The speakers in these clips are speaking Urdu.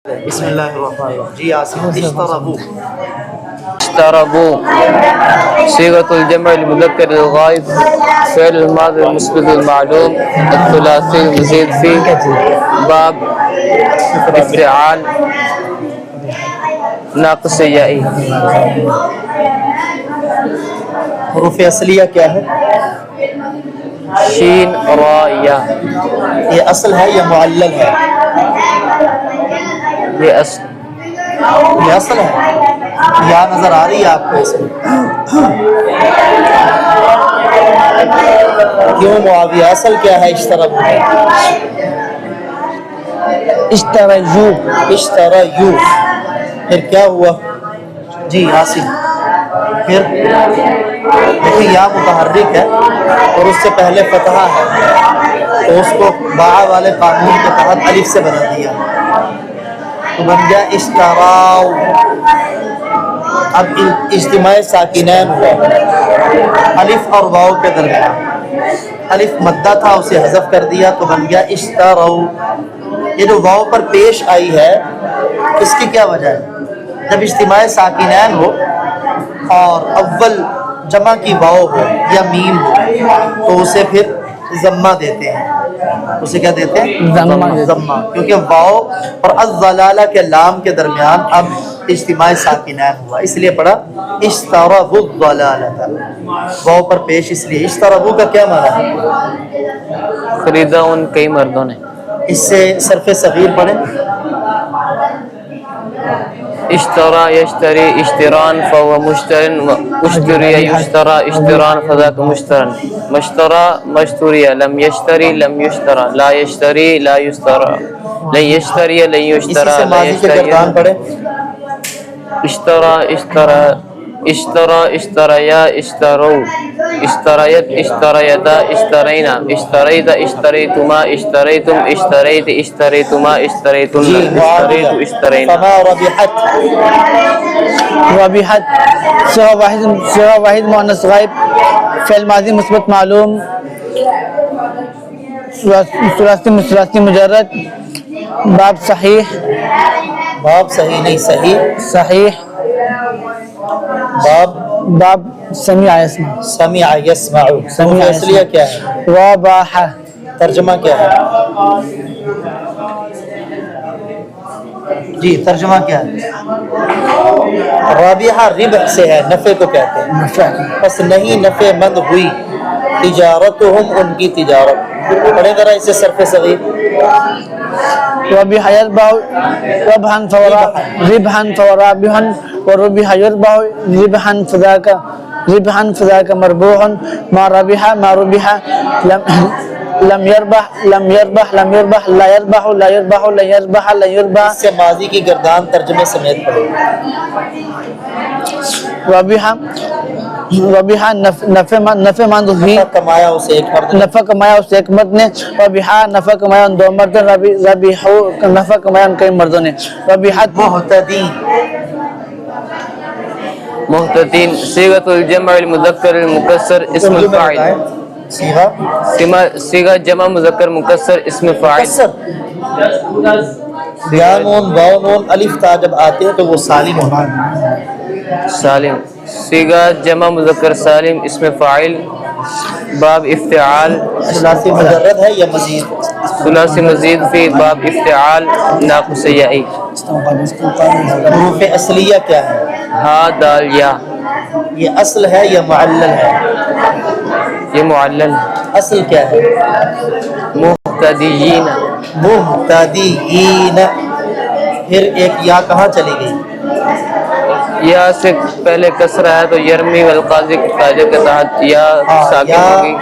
بسم اللہ الرحمن الرحیم. جی آسم اشتربو. اشتربوا صيغة الجمع المذكر الغائب فعل الماضي المثبت المعلوم الثلاثي المزيد فيه باب افتعال ناقص یائی. حروف اصلیہ کیا ہے؟ شین را یا. یہ اصل ہے یا معلل ہے؟ یہ اصل ہے. یا نظر آ رہی ہے آپ کو اس میں؟ کیوں معاویہ اصل کیا ہے؟ اشتربو ہے. اشترجو اشتریو. پھر کیا ہوا؟ جی عاصم. پھر دیکھیں یا متحرک ہے اور اس سے پہلے فتحہ ہے تو اس کو باء والے قانون کے تحت الف سے بنا دیا تو بن گیا اشتراو. اب اجتماع ساکنین ہوا الف اور واو کے درمیان. الف مدہ تھا اسے حذف کر دیا تو بن گیا اشترو. یہ جو واو پر پیش آئی ہے اس کی کیا وجہ ہے؟ جب اجتماع ساکنین ہو اور اول جمع کی واو ہو یا میم ہو تو اسے پھر ضمہ دیتے ہیں. اسے کیا دیتے ہیں؟ ضمہ. کیونکہ واو اور الضلالہ کے لام کے درمیان اب اجتماع ساکنین ہوا اس لیے پڑھا اشتربوا الضلالۃ. واو پر پیش اس لیے. اشتربوا کا کیا معنی ہے؟ خریدا ان کئی مردوں نے. اس سے صرف صغیر پڑھیں. اشترى يشتري اشتران فهو مشتر اشتري يشترى اشتران فذاك مشترن مشترى مشتري لم يشتري لم يشترى لا يشتري لا يشترى لن يشتري لن يشترى لا يشتري. اشترى اشترى اشترى اشتريا اشتروا اشتريت اشتريتا اشترينا اشتريت اشتريتما اشتريتم اشتريت اشتريتما اشتريتن اشتريت اشترينا. فما ربحت. ربحت صيغة واحد مؤنث غائب فعل ماضی مثبت معلوم ثلاثی مجرد باب صحیح. باب صحیح نہیں صحیح. صحیح. باب سمع يسمع. سمع یسمع. سمع اصلیہ کیا ہے؟ ربح. ترجمہ کیا ہے؟ جی ترجمہ کیا ہے؟ رابحہ ربح سے ہے، نفع کو کہتے ہیں. بس نہیں نفع مند ہوئی تجارتہم ان کی تجارت. پڑھیں ذرا اسے صرف صغیر. ربح يربح ربحا فرابحا وربح يربح ربحا فذاك مربوح ما ربح لم يربح لا يربح لن يربح. اس سے ماضی کی گردان ترجمے سمیت پڑھیں. ربح نفع مند ہوئی. نفع کمایا اسے ایک مرد نے. نفع کمایا اس ایک مرد نے. ربحا نفع کمایا ان دو مرد نے. ربحو نفع کمایا ان کئی مردوں نے. ربحت محتدین. محتدین صيغة الجمع المذكر المكسر اسم الفاعل. صيغة جمع مذکر مکسر اسم فاعل. یا نون واو نون الف تا جب آتے ہیں تو وہ سالم ہونا ہے. سالم صيغة جمع مذکر سالم اسم فاعل. باب افتعال ثلاثی مجرد ہے یا مزید؟ ثلاثی مزید فی باب افتعال ناقص یائی. حروف اصلیہ کیا ہے؟ ہا دال یا. یہ اصل ہے یا معلل ہے؟ یہ معلل. اصل کیا ہے؟ مہتدیین. مہتدیین. پھر ایک یا کہاں چلی گئی؟ یا سے پہلے کسرہ ہے تو یرمی والقاضی کے قاعدے کے تحت یا ساکن ہوگی.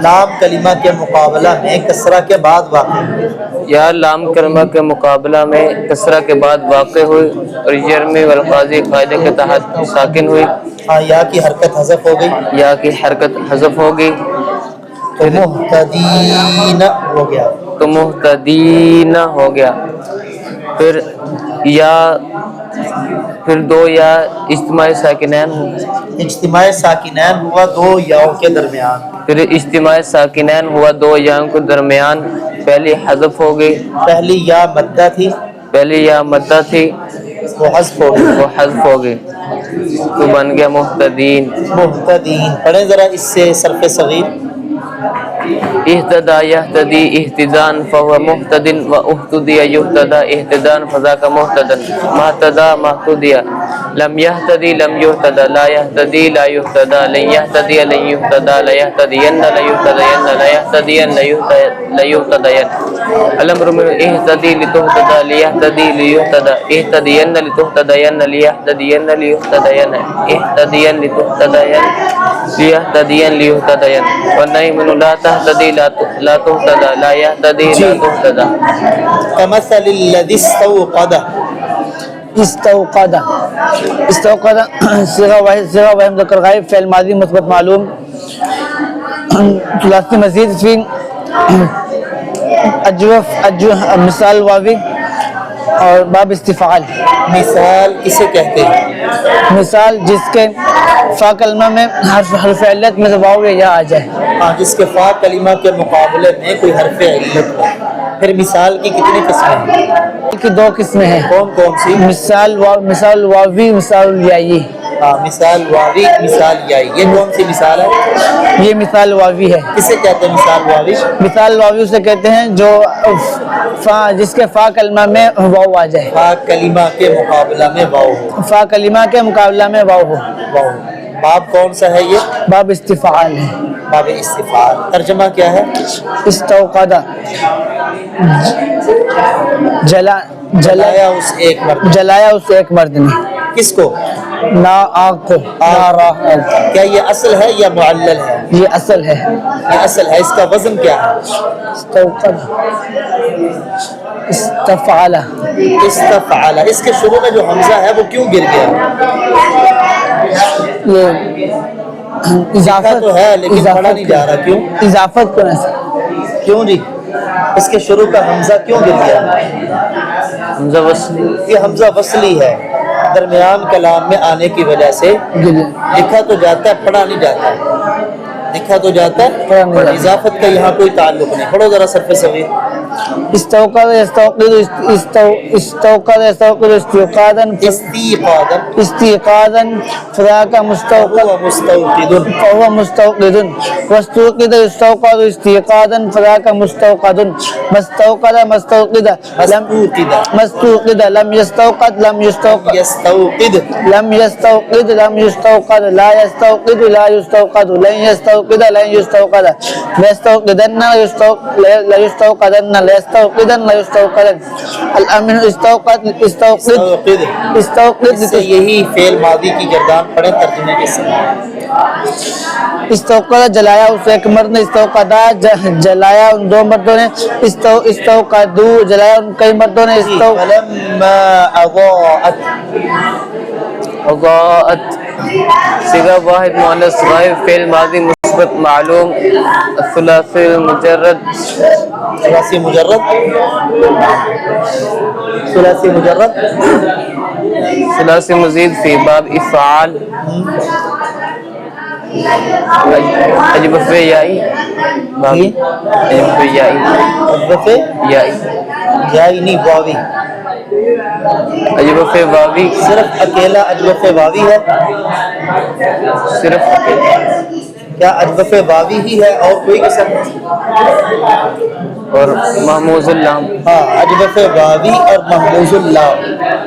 لام کلمہ کے مقابلہ میں کسرہ کے بعد واقع ہوئی. یا لام کلمہ کے مقابلہ میں کسرہ کے بعد واقع ہوئی اور یرمی والقاضی قاعدے کے تحت ساکن ہوئی. ہاں یا کی حرکت حذف ہو گئی. یا کی حرکت حذف ہوگی تو مہتدین ہو گیا. تو مہتدین ہو گیا. پھر یا پھر دو یا اجتماع ساکنین ہو. اجتماع ساکنین ہوا دو یاؤں کے درمیان. پھر اجتماع ساکنین ہوا دو یاؤں کے درمیان. پہلی حذف ہو گئی. پہلی یا مدہ تھی پہلی یا مدہ تھی وہ حذف ہو گئی، وہ حذف ہو گئی تو بن گیا مہتدین. مہتدین. پڑھیں ذرا اس سے صرف صغیر. اهتدى يهتدي اهتدان فهو مهتد واهتدي يهتدى اهتدان فذاك مهتد. ما اهتدى ما اهتدي. لم يهتدي لم يهتدى. لا يهتدي لا يهتدى. لن يهتدي لن يهتدى. لا يهتدين لا يهتدين. لا يهتدين لا يهتدين. الامر من اهتدي لتهتدى ليهتدي ليهتدى. اهتدين لتهتدين ليهتدين ليهتدين. اهتدين لتهتدين ليهتدين ليهتدين. والنهي من لا تهتدي لا تهتدى. لا يهتدي لا تهتدى. كمثل الذي استوقد. استوقد صيغہ واحد مذکر غائب فعل ماضی مثبت معلوم ثلاثی مزید فی مثال واوی اور باب استفعال. مثال کسے کہتے ہیں؟ مثال جس کے فا کلمہ میں حرف علت میں واو یا یا آ جائے. ہاں، جس کے فا کلمہ کے مقابلے میں کوئی حرف علت ہو. پھر مثال کی کتنی قسمیں ہیں؟ کی دو قسمیں ہیں. کون کون سی؟ مثال واوی مثال الیائی. ہاں، مثال واوی مثال یائی. یہ کون سی مثال ہے؟ یہ مثال واوی ہے. کسے کہتے ہیں مثال واوی؟ مثال واوی اسے کہتے ہیں جو جس کے فا کلمہ میں واو آ جائے. فا کلمہ کے مقابلہ میں واو ہو. فا کلمہ کے مقابلہ میں واو ہو. واو. باب کون سا ہے یہ؟ باب استفعال ہے. باب استفعال. ترجمہ کیا ہے؟ استوقد جلایا اس ایک مرد. جلایا اس ایک مرد نے. کس کو؟ نا آگ کو. نارا آگ. کیا یہ اصل ہے یا معلل ہے؟ یہ اصل ہے. یہ اصل ہے. اس کا وزن کیا ہے؟ استوقد استفعل. استفعل. اس کے شروع میں جو حمزہ ہے وہ کیوں گر گیا؟ یہ اضافت تو ہے لیکن پڑھا نہیں جا رہا. کیوں؟ اضافت کو کیوں جی؟ اس کے شروع کا حمزہ کیوں گر گیا؟ حمزہ وصلی. یہ حمزہ وصلی ہے، درمیان کلام میں آنے کی وجہ سے لکھا تو جاتا ہے، پڑھا نہیں جاتا. لکھا تو جاتا ہے، اضافت کا یہاں کوئی تعلق نہیں. پڑھو ذرا صرف صغیر. استوقد استوقد استوقادا استيقاظا فذاك مستوقد فهو مستوقد. واستوقد يستوقد استيقاظا فذاك مستوقد. مستوقد مستوقد لم يستوقد لم يستوقد لم يستوقد لم يستوقد. لا يستوقد لا يستوقد. لن يستوقد لن يستوقد. لا يستوقدن لا يستوقدن. لا يستوقدن لا يستوقدن. الامن استوقد استوقد اس سے یہی فعل ماضی کی گردان پڑھیں ترجمے کے ساتھ. استوقد جلایا اسے ایک مرد نے. استوقدا جلایا ان دو مردوں نے. استوقدو جلایا ان کئی مردوں نے. فلما اضاءت. اضاءت صيغہ واحد مؤنث غائب فعل ماضی مثبت معلوم الثلاثی المجرد. ثلاثی مجرد. ثلاثی مجرد. ثلاثی مزید فی باب افعال. اجبف یائی. اجبف یائی. اجبف یائی. یائی نہیں واوی. اجبف واوی. صرف اکیلا اجبف واوی ہے. صرف کیا اجبف واوی ہی ہے اور کوئی قسم؟ اور محموز اللام. ہاں، اجبف واوی اور محموز اللام.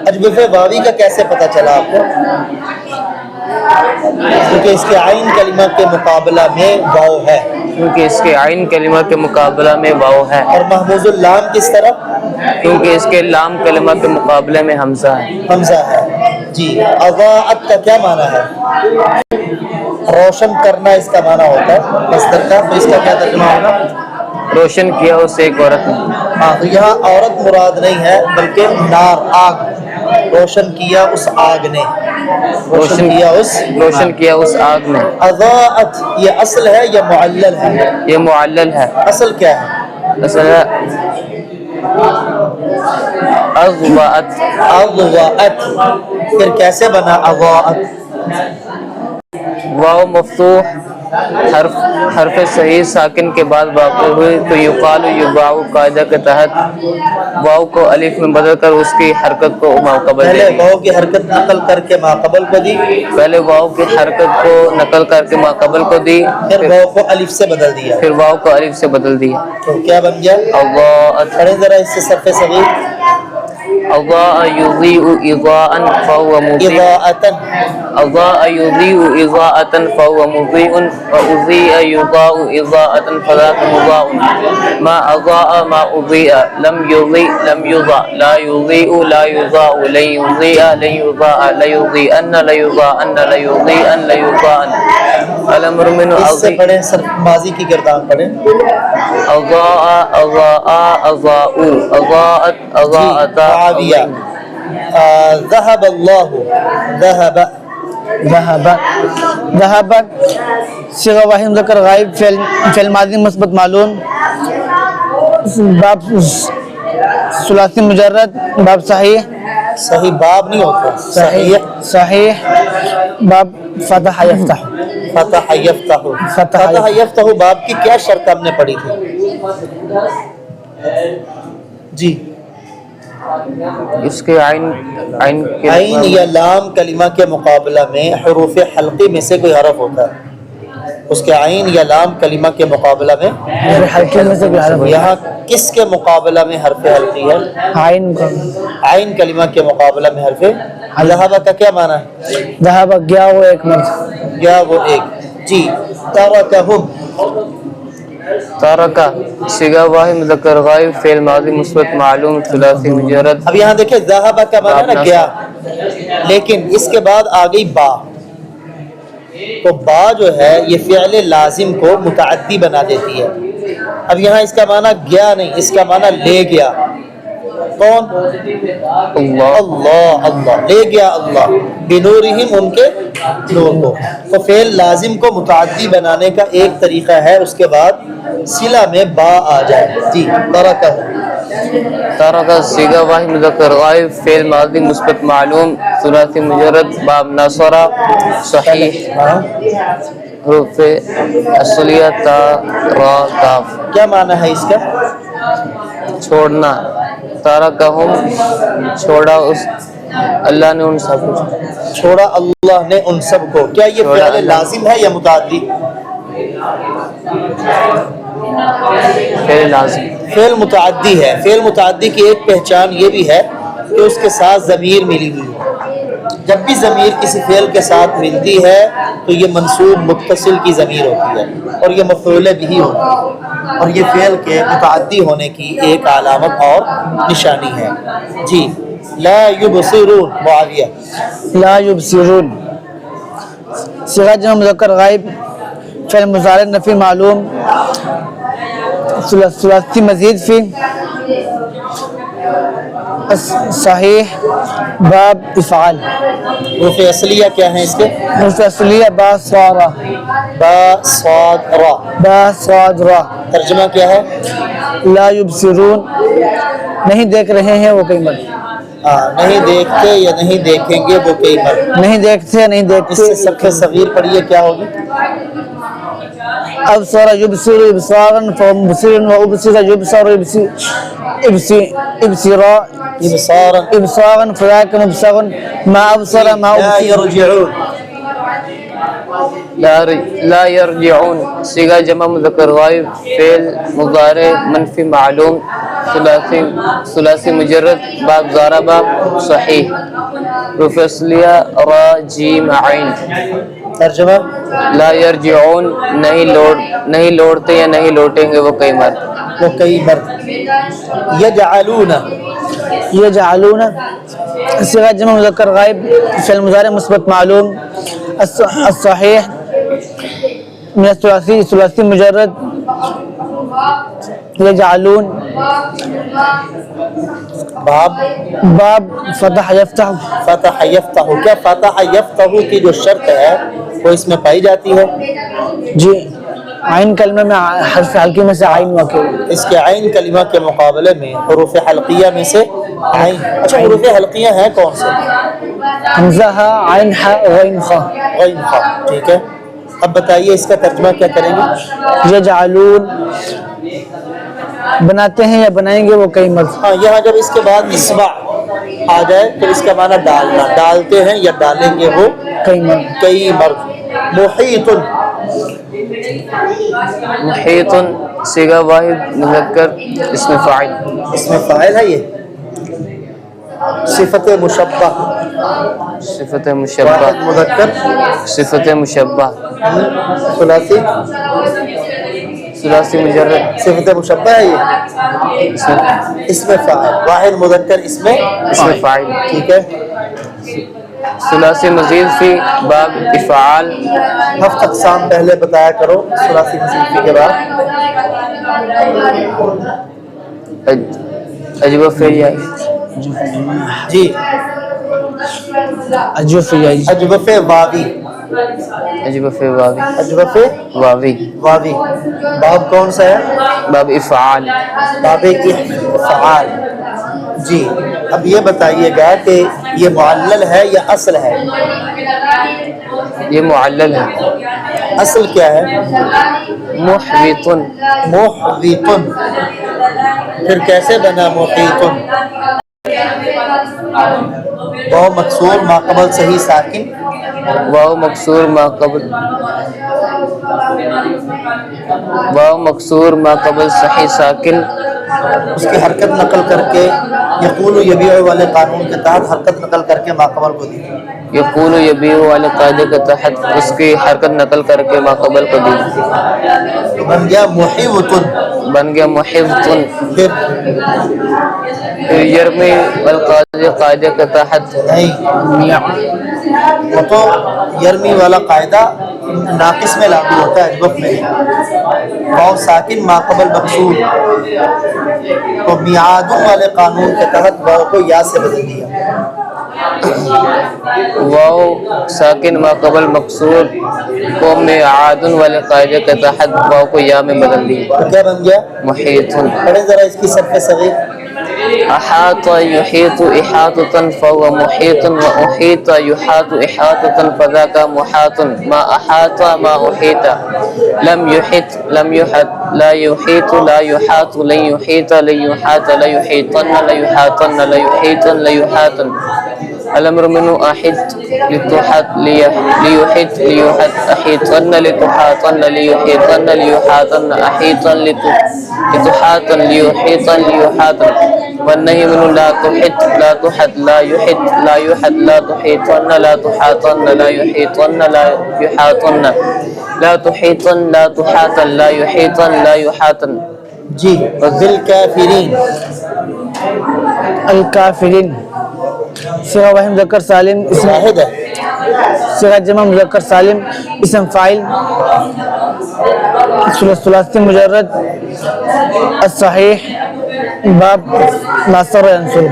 اجبف واوی کا کیسے پتہ چلا آپ کو؟ کیونکہ اس کے عین کلمہ کے مقابلہ میں واو ہے. کیونکہ اس کے عین کلمہ کے مقابلہ میں واو ہے. اور محموز اللام کس طرح؟ کیونکہ اس کے لام کلمہ کے مقابلے میں حمزہ ہے. حمزہ ہے. جی. اضاءت کا کیا معنی ہے؟ روشن کرنا اس کا معنی ہوتا ہے مصدر کا. تو اس کا کیا ترجمہ ہوگا؟ روشن کیا اس ایک عورت نے. ہاں، تو یہاں عورت مراد نہیں ہے بلکہ نار آگ. روشن کیا اس آگ نے. روشن کیا اس آگ نے. اضاءت یہ اصل ہے یا معلل ہے؟ یہ معلل ہے. اصل کیا ہے؟ اصل ہے اضاءت. اضاءت. پھر کیسے بنا اضاءت؟ واو مفتوح حرف صحیح ساکن کے بعد واقع ہوئی تو یقال یباؤ قاعدہ کے تحت واو کو الف میں بدل کر اس کی حرکت کو ماقبل پہلے دے دی. واو کی حرکت نقل کر کے ماقبل کو دی، پہلے واو کی حرکت کو نقل کر کے ماقبل کو دی، پھر واو کو الف سے بدل دیا. پھر واو کو الف سے بدل دیا. تو کیا بن گیا؟ اضاءت پڑھیں ذرا اس سے صرف صغیر. اضاء یضیء اضاء فهو مضیء اضاءتن، اضاء یضیء اضاءة فهو مضیء واضیء یضاء اضاءة فذاک مضاء. ما اضاء ما اضیء لم یضیء لم یضاء لا یضیء لا یضاء لن یضیء لن یضاء لیضیئن لیضاءن لیضیئن لیضاءن. الامر من اس سے اضیء پڑھیں صرف ماضی کی گردان پڑھیں. اضاء اضاء اضاءوا اضاءت اضاءتا. معاویہ ذهب اللہ، ذهب ذهب ذهب صيغہ واحد مذکر غائب فعل ماضی مثبت معلوم باب ثلاثی مجرد باب صحیح صحیح باب نہیں ہوتا، صحیح. صحیح باب فتح یفتح فتح یفتح، فتح یفتح باب کی کیا شرط ہم نے پڑھی تھی؟ جی اس کے عین کے عین یا لام کلمہ کے مقابلہ میں حروف حلقی میں سے کوئی حرف ہوتا ہے، اس کے عین یا لام کلمہ کے مقابلہ میں حلقے میں سے بھی حرف یہاں کس کے مقابلہ میں حرف حلقی ہے؟ عین کا عین کلمہ کے مقابلہ میں حرف. ذهب کا کیا معنی ہے؟ ذهب گیا وہ ایک مرد یا وہ ایک. جی ترکہم، تارکا صیغہ واحد مذکر غائب فعل ماضی مثبت معلوم ثلاثی مجرد. اب یہاں دیکھیں ذهب کا معنی نا گیا، لیکن اس کے بعد آ گئی با. تو با جو ہے یہ فعل لازم کو متعدی بنا دیتی ہے. اب یہاں اس کا معنی گیا نہیں، اس کا معنی لے گیا. کون؟ اللہ اللہ. اللہ لے گیا اللہ بنورہم، ان کے نور کو. تو فعل لازم کو متعدی بنانے کا ایک طریقہ ہے اس کے بعد صلہ میں با آ جائے. جی ترکہ. تارکا صیغہ واحد مذکر غائب فعل ماضی مثبت معلوم ثلاثی مجرد باب نصرہ صحیح ہاں حروف اصلیہ تا را کاف. کیا معنی ہے اس کا؟ چھوڑنا. تارکہم چھوڑا اس اللہ نے ان سب کو. چھوڑا اللہ نے ان سب کو. کیا یہ چھوڑا فعل اللہ. لازم ہے یا متعدی؟ فعل لازم. فعل متعدی ہے. فعل متعدی کی ایک پہچان یہ بھی ہے کہ اس کے ساتھ ضمیر ملی ہوئی ہے. جب بھی ضمیر کسی فعل کے ساتھ ملتی ہے تو یہ منصوب متصل کی ضمیر ہوتی ہے اور یہ مفعول بھی ہوتی ہے، اور یہ فعل کے متعدی ہونے کی ایک علامت اور نشانی ہے. جی لا یبصرون معاویہ. لا یبصرون صیغہ جمع مذکر غائب فعل مضارع نفی معلوم ثلاثی مزید فی صحیح باب افعال. حروف اصلیہ کیا ہیں اس کے؟ حروف اصلیہ با صارا با صاد را. با صاد را. ترجمہ کیا ہے؟ لا یبصرون نہیں دیکھ رہے ہیں وہ کئی مرد. نہیں دیکھتے یا نہیں دیکھیں گے وہ کئی مرد. نہیں دیکھتے نہیں اس دیکھتے. سے سب سے صغیر پڑھیے کیا ہوگی؟ ابصر یبصر ابصارا فمبصر وابصر یبصر ابصرا ابصارا ابصارا فذاك مبصر ما ابصر ما لا ابصر. يرجعون. لا یرجعون صیغہ جمع مذکر غائب فعل مضارع منفی معلوم ثلاثی مجرد باب ضربہ صحیح حروف اصلیہ را جیم عین. ترجمہ لا یرجعون نہیں لوٹتے یا نہیں لوٹیں گے وہ کئی مرد. وہ کئی مرد. یجعلون یجعلون صیغہ جمع مذکر غائب فعل مضارع مثبت معلوم الصحیح من الثلاثی مجرد یجعلون باب باب فتح یفتح فتح یفتح. کیا فتح یفتح کی جو شرط ہے وہ اس میں پائی جاتی ہے؟ جی عین کلمہ میں حرف حلقی میں سے عین واقع ہے. اس کے عین کلمہ کے مقابلے میں حروف حلقیہ میں سے عین. اچھا حروف حلقیہ ہیں کون سے؟ حمزہ ہا عین ہا غین خا. غین خا. ٹھیک ہے. اب بتائیے اس کا ترجمہ کیا کریں گے؟ یجعلون بناتے ہیں یا بنائیں گے وہ کئی مرد. ہاں یہاں جب اس کے بعد اصبع آ جائے تو اس کا معنی ڈالنا، ڈالتے ہیں یا ڈالیں گے وہ کئی مرد. کئی مرد. محیط محیط صیغہ واحد مذکر اسم فاعل. اس میں فاعل ہے، یہ صفت مشبہ صفت واحد مشبہ مذکر صفت مشبہ ثلاثی ثلاثی مجرد صفت مشبہ ہے، یہ اس میں فاعل واحد مذکر اس میں اسم فاعل. ٹھیک ہے. ثلاثی مزید فی باب افعال. ہفت اقسام پہلے بتایا کرو ثلاثی مصیفی کے بعد. اجوبہ فعلیہ جی اجوف یائی اجوف واوی اجوبہ واوی اجوف واوی واوی. باب کون سا ہے؟ باب افعال. باب افعال. جی اب یہ بتائیے گا کہ یہ معلل ہے یا اصل ہے؟ یہ معلل ہے. اصل کیا ہے؟ محبط محیط. پھر کیسے بنا محیط؟ وہ مکسور ما قبل صحیح ساکن واو مکسور ما قبل واو مکسور ما قبل صحیح ساکن. اس کی حرکت نقل کر کے یقول یبیع والے قانون کے تحت حرکت نقل کر کے ما قبل کو دی. یقول یبیع والے قاعدے کے تحت اس کی حرکت نقل کر کے ما قبل کو دی. بن گیا محیط. بن گیا محبط. پھر یرمی والقاعدے قاعدے کے تحت نہیں، وہ تو یرمی والا قاعدہ ناقص میں لاگو ہوتا ہے، اجوف میں نہیں. واو ساکن ما قبل مقصود تو میعاد والے قانون کے تحت واو کو یا سے بدل دیا. واو ساکن ما قبل مقصور کو میعاد والے قاعدے کے تحت واو کو یا میں بدل دی. تو کیا بن گیا؟ محیط. پڑھیں ذرا اس کی صرف صغیر. احاط يحيط احاطة فهو محيط واحيط يحاط احاطة فذاك محاط. ما احاط ما احيط. لم يحيط لم يحط لا يحيط لا يحاط لن يحيط لن يحاط لا يحيطن لا يحاطن لا يحيطن لا يحاطن. الامر منه احد لتحط ليحط ليحط احيطن لتحاطن ليحيطن ليحاطن احيطا لتحاطن ليحيطن ليحاطن. والنهي منه لا تحط لا تحط لا يحط لا يحط لا تحيطن لا تحاطن لا يحيطن لا يحاطن لا تحيطن لا تحاطن لا يحيطن لا يحاطن. جی وذل کافرین. الکافرین صیغہ واحد مذکر سالم اسم واحد ہے. صیغہ جمع مذکر سالم اسم فاعل ثلاثی مجرد الصحیح باب ناصر ینصر.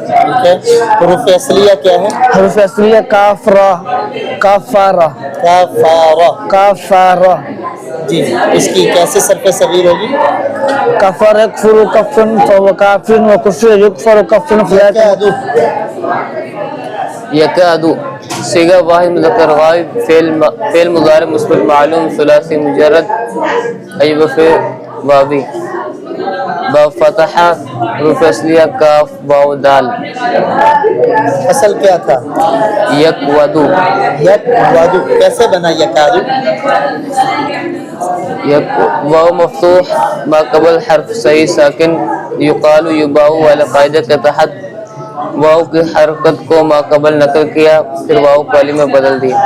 ٹھیک ہے. حروف اصلیہ کیا ہے؟ حروف اصلیہ کاف را کافارہ کافارہ. کافارہ. جی اس کی کیسے صرف صغیر ہوگی؟ کفر یکفر کفن فهو کافر وکفر یکفر کفن فذاک. یکادو صیغہ واحد مذکر غائب فعل مضارع مثبت معلوم ثلاثی مجرد اجوف واوی. با فتح حروف اصلیہ کاف واو دال. اصل کیا تھا؟ یک ودو یک وادو. کیسے بنا یکادو؟ یک واو مفتوح ما قبل حرف صحیح ساکن یقال یباؤ والے قاعدے کے تحت واو کی حرکت کو ما قبل نقل کیا پھر واو کو علی میں بدل دیا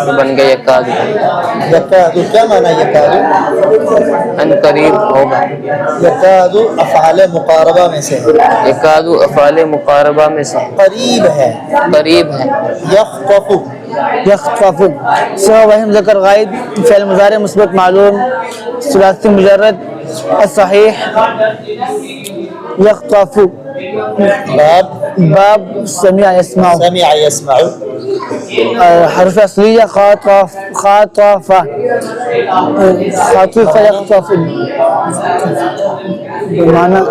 تو بن گیا یکادو. یکادو کیا مانا یکادو؟ ان قریب ہوگا. یکادو افعال مقاربہ میں سے ہے. یکادو افعال مقاربہ میں سے قریب ہے. قریب ہے. یخطف. یخطف صیغہ واحد مذکر غائب فعل مضارع مثبت معلوم ثلاثی مجرد الصحیح یخطف. باب باب سمع یسمع سمع یسمع. حرف اصلیہ خاطف خاطف خاطف یخطف بمعنی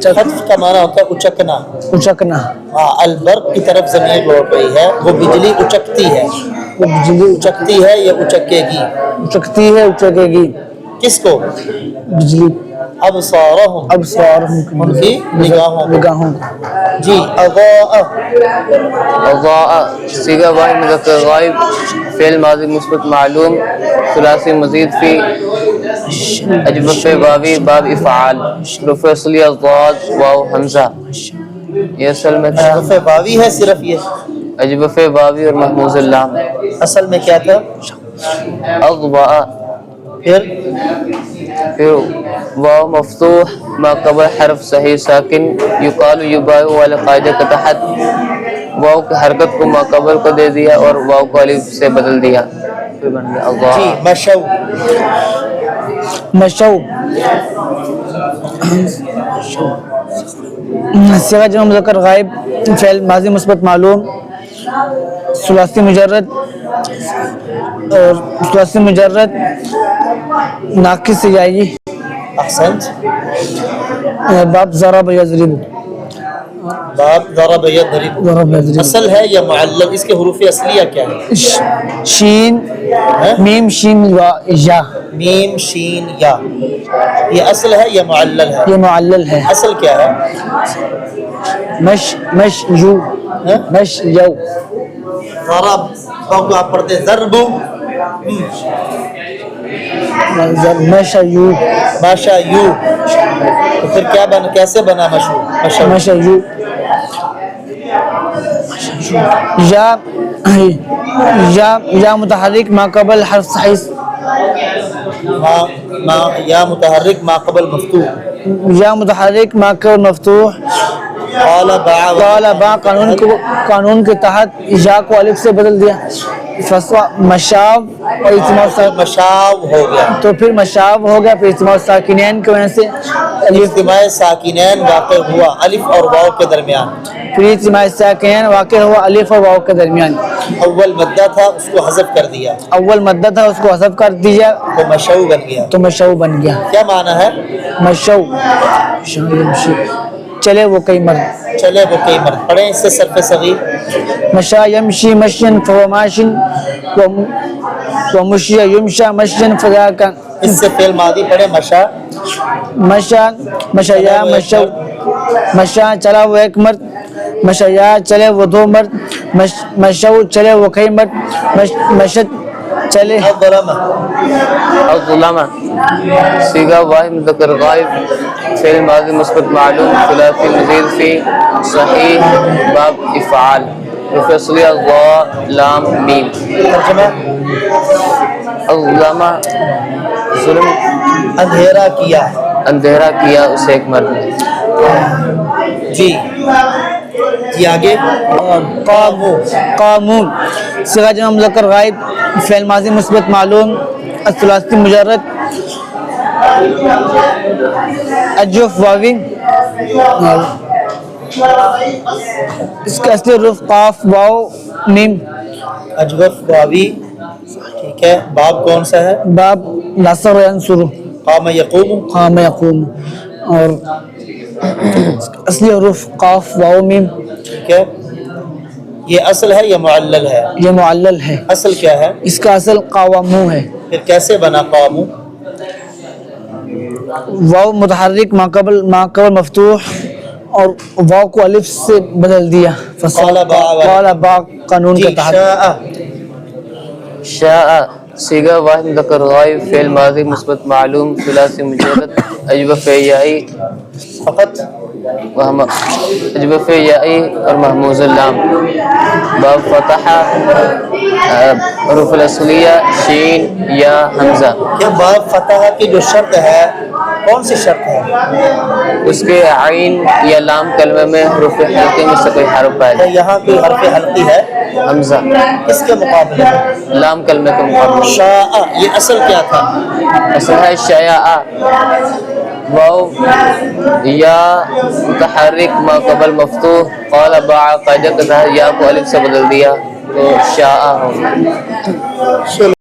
خطف کا معنی ہوتا ہے اچکنا. اچکنا. ہاں البرق کی طرف ضمیر لوٹ رہی ہے، وہ بجلی اچکتی ہے. وہ بجلی اچکتی ہے یا اچکے گی؟ اچکتی ہے اچکے گی کس کو؟ بجلی ابصارہم، ابصارہم ان کی نگاہوں کو۔ نگاہوں جی اضاء، اضاء صيغة واحد مذکر غائب فعل ماضی مثبت معلوم ثلاثی مزید فی اجوف واوی باب افعال حروف اصلیہ ضاد واو حمزہ۔ یہ اصل میں تھا اشرف واوی ہے صرف یہ، اجوف واوی اور محموز اللام۔ اصل میں کیا تھا؟ اضباء پھر پھر واو مفتوح ما قبل حرف صحیح ساکن یقال یباء والے قاعدے کے تحت واو کی حرکت کو ما قبل کو دے دیا اور واو کو الف سے بدل دیا، پھر بن گیا جی اضاء۔ مشو، مشو صيغہ جمع مذکر غائب فعل ماضی مثبت معلوم ثلاثی مجرد اور ثلاثی مجرد ناقص سے جائے گی احسنت، باب ضرب یضرب باب ضرب یضرب، ضرب یضرب اصل ہے یا معلل؟ اس کے حروف اصلیہ کیا ہے؟ شین میم شین یا میم شین یا، یہ اصل ہے یا معلل ہے؟ یہ معلل ہے اصل کیا ہے؟ مش یو ہاں؟ مش یو ضرب، کو آپ پڑھتے ہیں ضرب، مش یو ماشا یو، تو پھر کیا بنا، کیسے بنا مشو؟ مشو مش یو یا متحرک ما قبل حرف صحیح یا متحرک ما قبل مفتوح، یا متحرک ما قبل مفتوح قال باع، قال با قانون کے تحت یا کو الف سے بدل دیا فسوا مشاو اور اجتماع مشاو ہو گیا، تو پھر مشاو ہو گیا، پھر اجتماع ساکنین کی وجہ سے الف، اجتماع ساکنین واقع ہوا الف اور واو کے درمیان، پھر اجتماع ساکنین واقع ہوا الف اور واو کے درمیان، اول مدہ تھا اس کو حذف کر دیا اول مدہ تھا اس کو حذف کر دیا تو مشو بن گیا۔ تو مشو بن گیا۔ کیا معنی ہے؟ مشو چلے وہ کئی مرد، چلے وہ کئی مرد، پڑھیں اس سے صرف صغیر، مشا یمشی مشین فهو ماشن ومشی یمشا مشین فذاک اس سے فعل ماضی پڑھیں مشا، مشا مشیا مشو مشا چلا وہ ایک مرد، مشیا چلے وہ دو مرد، مشو چلے وہ کئی مرد، مشت چلے الظلم، الظلم صيغة واحد مذکر غائب فعل ماضی مثبت معلوم ثلاثی مزید فی صحیح باب افعال حروف اصلیہ ضاء لام میم۔ ترجمہ الظلم ظلم اندھیرا کیا، اندھیرا کیا اسے ایک مرد نے۔ جی جی آگے، قامون صيغہ جمع مذکر غائب فعل ماضی مثبت معلوم الثلاثی مجرد اجوف واوی، اس کا اصلی حروف قاف واو میم، اجوف واوی، ٹھیک ہے، باب کون سا ہے؟ باب نصر ینصر قام یقوم، قام یقوم، اور اصلی حروف قاف واو میم، ٹھیک ہے، یہ اصل ہے یا معلل ہے؟ یہ معلل ہے، اصل کیا ہے؟ اس کا اصل قوامو ہے، پھر کیسے بنا قامو؟ واو متحرک ما قبل مفتوح اور واو کو الف سے بدل دیا قال با، قال با قانون جی کے تحت۔ شاء، شاء صيغة واحد مذکر غائب فعل ماضی مثبت معلوم ثلاثی مجرد اجوف یائی فقط، اجوف یائی اور محموز اللام۔ باب فتح حروف الاصلیہ شین یا حمزہ، کیا باب فتح کی جو شرط ہے کون سی شرط ہے؟ اس کے عین یا لام کلمے میں حروف حلقی میں سے کوئی حرف کیا ہے؟ یہاں کوئی حرف حلقی ہے؟ حمزہ کس کے مقابلے میں؟ لام کلمے کے مقابلے۔ شاء، یہ اصل کیا تھا؟ اصل ہے شیاء، واو یا متحرک ما قبل مفتوح قال باع قاعدہ کے تحت یا کو الف سے بدل دیا تو شاء ہو۔